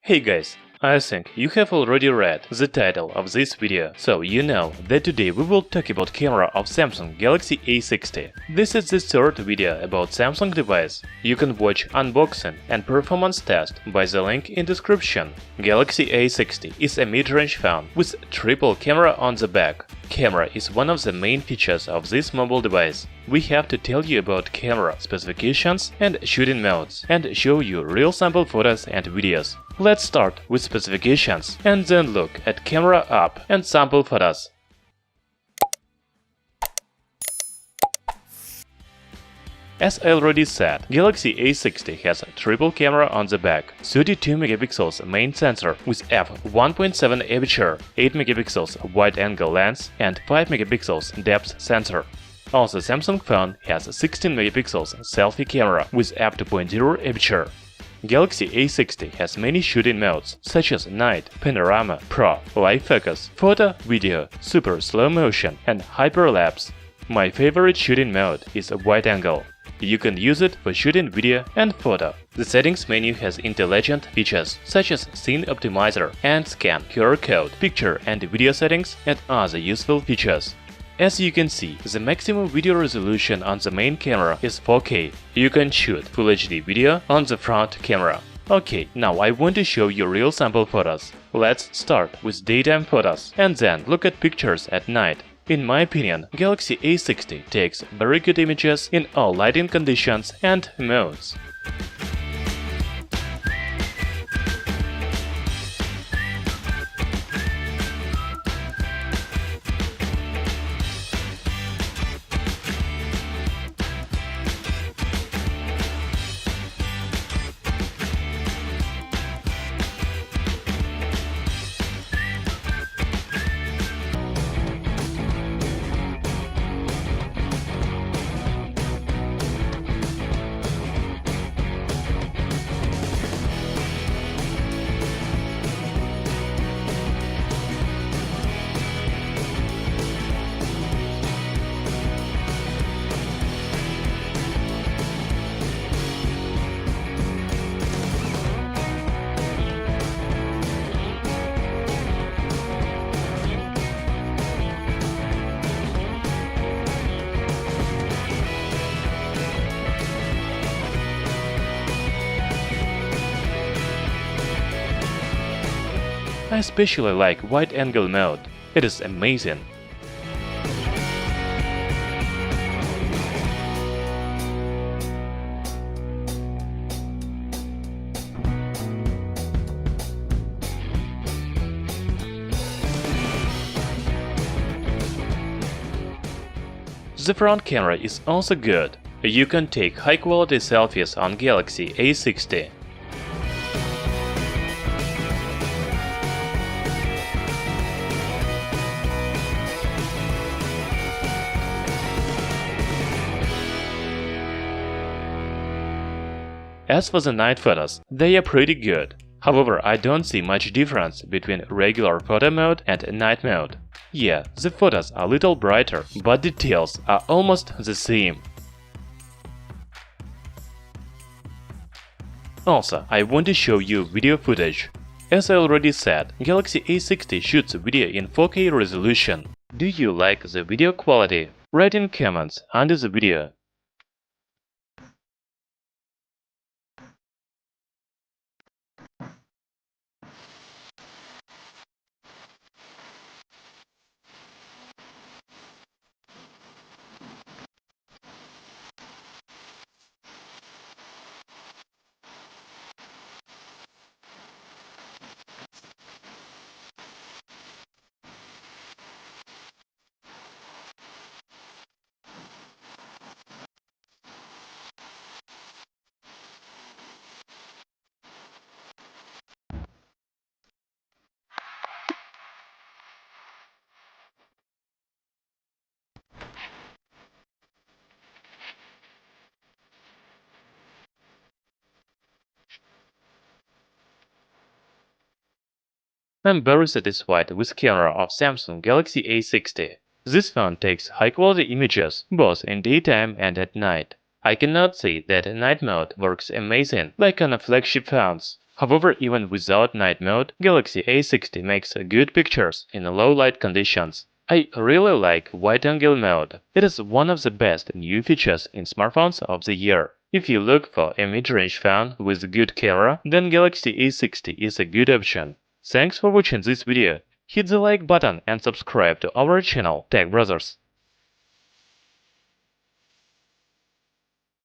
Hey guys, I think you have already read the title of this video, so you know that today we will talk about camera of Samsung Galaxy A60. This is the third video about Samsung device. You can watch unboxing and performance test by the link in description. Galaxy A60 is a mid-range phone with triple camera on the back. Camera is one of the main features of this mobile device. We have to tell you about camera specifications and shooting modes, and show you real sample photos and videos. Let's start with specifications and then look at camera up and sample photos. As I already said, Galaxy A60 has a triple camera on the back, 32 megapixels main sensor with f1.7 aperture, 8 megapixels wide-angle lens and 5 megapixels depth sensor. Also, Samsung phone has a 16 megapixels selfie camera with f2.0 aperture. Galaxy A60 has many shooting modes such as night, panorama, pro, live focus, photo, video, super slow motion and hyperlapse. My favorite shooting mode is a wide angle. You can use it for shooting video and photo. The settings menu has intelligent features such as scene optimizer and scan QR code, picture and video settings and other useful features. As you can see, the maximum video resolution on the main camera is 4K. You can shoot Full HD video on the front camera. Okay, now I want to show you real sample photos. Let's start with daytime photos and then look at pictures at night. In my opinion, Galaxy A60 takes very good images in all lighting conditions and modes. I especially like wide-angle mode. It is amazing. The front camera is also good. You can take high-quality selfies on Galaxy A60. As for the night photos, they are pretty good. However, I don't see much difference between regular photo mode and night mode. Yeah, the photos are a little brighter, but details are almost the same. Also, I want to show you video footage. As I already said, Galaxy A60 shoots video in 4K resolution. Do you like the video quality? Write in comments under the video. I'm very satisfied with camera of Samsung Galaxy A60. This phone takes high-quality images both in daytime and at night. I cannot say that night mode works amazing like on a flagship phones. However, even without night mode, Galaxy A60 makes good pictures in low light conditions. I really like wide-angle mode. It is one of the best new features in smartphones of the year. If you look for a mid-range phone with a good camera, then Galaxy A60 is a good option. Thanks for watching this video. Hit the like button and subscribe to our channel, Tech Brothers.